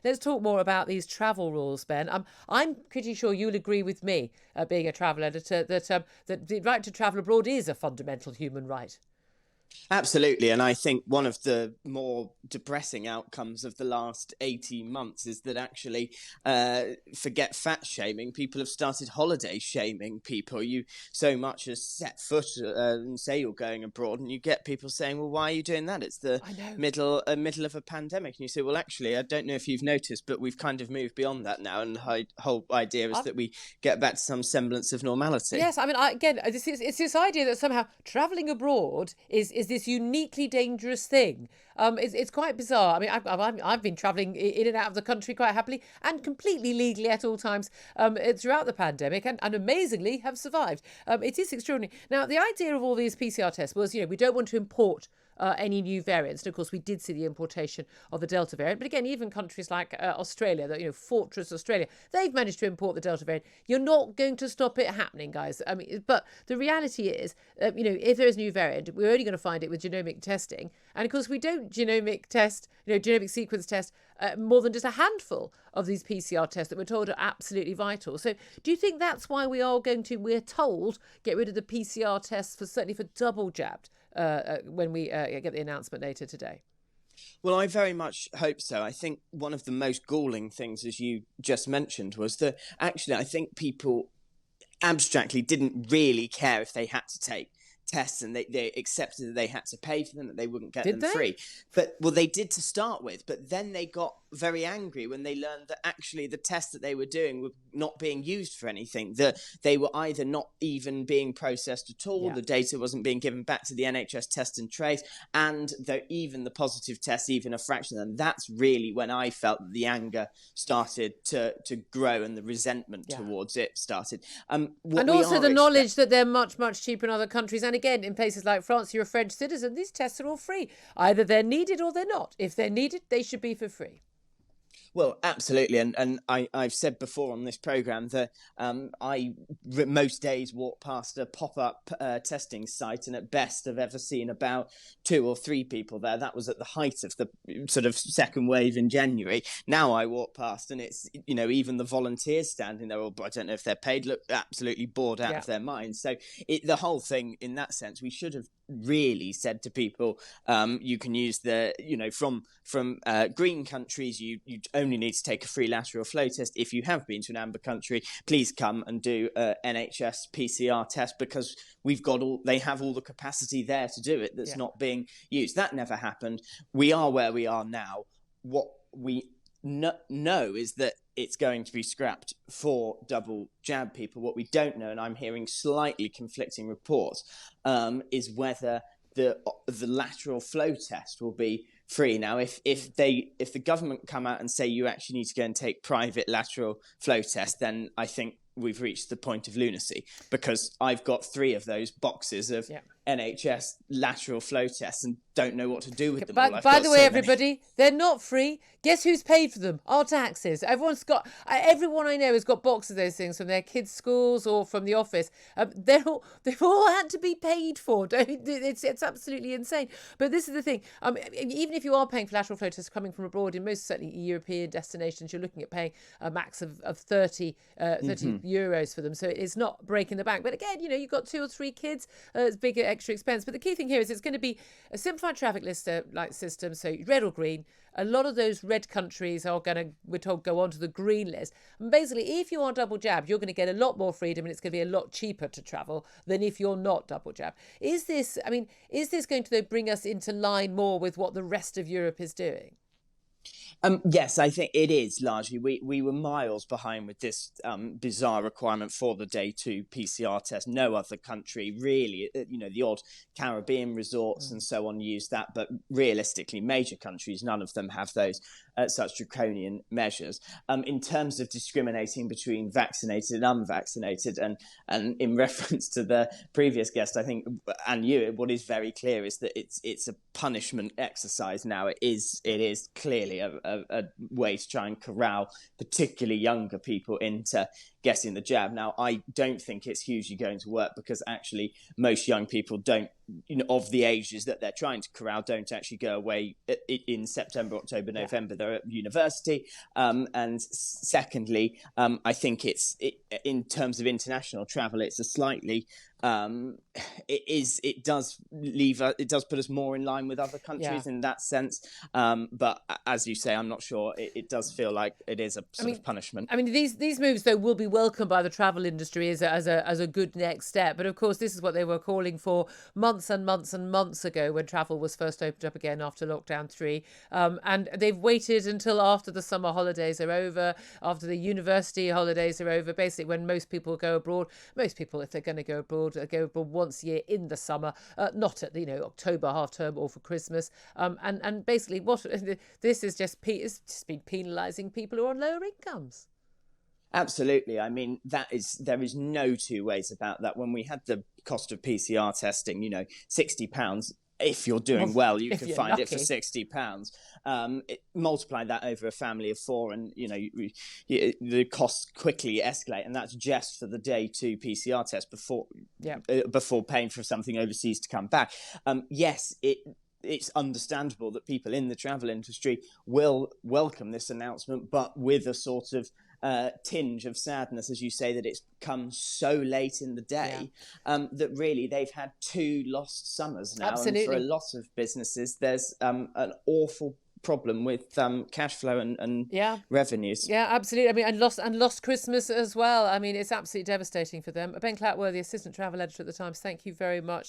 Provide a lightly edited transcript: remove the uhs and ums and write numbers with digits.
let's talk more about these travel rules, Ben. I'm pretty sure you'll agree with me, being a travel editor, that the right to travel abroad is a fundamental human right. Absolutely. And I think one of the more depressing outcomes of the last 18 months is that actually, forget fat shaming, people have started holiday shaming people. You so much as set foot and say you're going abroad, and you get people saying, well, why are you doing that? It's the I know. middle of a pandemic. And you say, well, actually, I don't know if you've noticed, but we've kind of moved beyond that now. And the whole idea is I've, that we get back to some semblance of normality. Yes, I mean, again, it's this idea that somehow travelling abroad is this uniquely dangerous thing. It's quite bizarre. I mean, I've been travelling in and out of the country quite happily and completely legally at all times throughout the pandemic, and amazingly have survived. It is extraordinary. Now, the idea of all these PCR tests was, we don't want to import any new variants. And of course, we did see the importation of the Delta variant. But again, even countries like Australia, Fortress Australia, they've managed to import the Delta variant. You're not going to stop it happening, guys. I mean, but the reality is, if there is a new variant, we're only going to find it with genomic testing. And of course, we don't genomic sequence test more than just a handful of these PCR tests that we're told are absolutely vital. So do you think that's why we're told, get rid of the PCR tests certainly for double jabbed when we get the announcement later today? Well, I very much hope so. I think one of the most galling things, as you just mentioned, was that actually I think people abstractly didn't really care if they had to take tests, and they accepted that they had to pay for them, that they wouldn't get them free. But they did to start with, but then they got very angry when they learned that actually the tests that they were doing were not being used for anything, that they were either not even being processed at all, the data wasn't being given back to the NHS test and trace, and even the positive tests, even a fraction of them. That's really when I felt that the anger started to grow and the resentment towards it started. And also the knowledge that they're much, much cheaper in other countries. And again, in places like France, you're a French citizen, these tests are all free. Either they're needed or they're not. If they're needed, they should be for free. Well, absolutely. And I've said before on this programme that I most days walk past a pop-up testing site, and at best I've ever seen about 2 or 3 people there. That was at the height of the sort of second wave in January. Now I walk past and it's, even the volunteers standing there, or I don't know if they're paid, look absolutely bored out of their minds. So the whole thing, in that sense, we should have really said to people, you can use from green countries, you only need to take a free lateral flow test. If you have been to an amber country, please come and do a NHS PCR test, because they have all the capacity there to do it that's not being used. That never happened. We are where we are now. What we know is that it's going to be scrapped for double jab people. What we don't know, and I'm hearing slightly conflicting reports, is whether the lateral flow test will be free. Now, if the government come out and say you actually need to go and take private lateral flow tests, then I think we've reached the point of lunacy, because I've got 3 of those boxes of NHS lateral flow tests and don't know what to do with them. By the way, everybody, they're not free. Guess who's paid for them? Our taxes. Everyone I know has got boxes of those things from their kids' schools or from the office. They've all had to be paid for. It's absolutely insane. But this is the thing. Even if you are paying for lateral flow tests coming from abroad, in most certainly European destinations, you're looking at paying a max of 30 euros for them. So it's not breaking the bank. But again, you've got 2 or 3 kids. It's bigger extra expense. But the key thing here is it's going to be a simplified traffic list system, so red or green. A lot of those red countries are going to, we're told, go onto the green list. And basically, if you are double jabbed, you're going to get a lot more freedom, and it's going to be a lot cheaper to travel than if you're not double jabbed. Is this going to bring us into line more with what the rest of Europe is doing? Yes, I think it is largely. We were miles behind with this bizarre requirement for the day 2 PCR test. No other country really, the odd Caribbean resorts and so on use that, but realistically, major countries, none of them have those such draconian measures. In terms of discriminating between vaccinated and unvaccinated, and in reference to the previous guest, I think, and you, what is very clear is that it's a punishment exercise now. It is clearly a way to try and corral particularly younger people into getting the jab. Now, I don't think it's hugely going to work, because actually most young people don't, of the ages that they're trying to corral, don't actually go away in September, October, November. They're at university. And secondly, I think in terms of international travel, it's a slightly it does put us more in line with other countries in that sense. But as you say, I'm not sure. It does feel like it is a sort of punishment. I mean, these moves though will be welcomed by the travel industry as a good next step. But of course, this is what they were calling for months and months and months ago, when travel was first opened up again after lockdown 3. And they've waited until after the summer holidays are over, after the university holidays are over, basically when most people go abroad. Most people, if they're going to go abroad once a year in the summer, not at October half term or for Christmas. And basically, what this is just been penalising people who are on lower incomes. Absolutely. I mean, there is no two ways about that. When we had the cost of PCR testing, £60. If you're doing well, you can find it for £60. Multiply that over a family of 4, and the costs quickly escalate, and that's just for the day 2 PCR test before paying for something overseas to come back. Yes, it's understandable that people in the travel industry will welcome this announcement, but with a sort of tinge of sadness, as you say, that it's come so late in the day, that really they've had 2 lost summers now. Absolutely. And for a lot of businesses, there's an awful problem with cash flow and revenues. Yeah, absolutely. I mean, and lost Christmas as well. I mean, it's absolutely devastating for them. Ben Clatworthy, Assistant Travel Editor at the Times, thank you very much.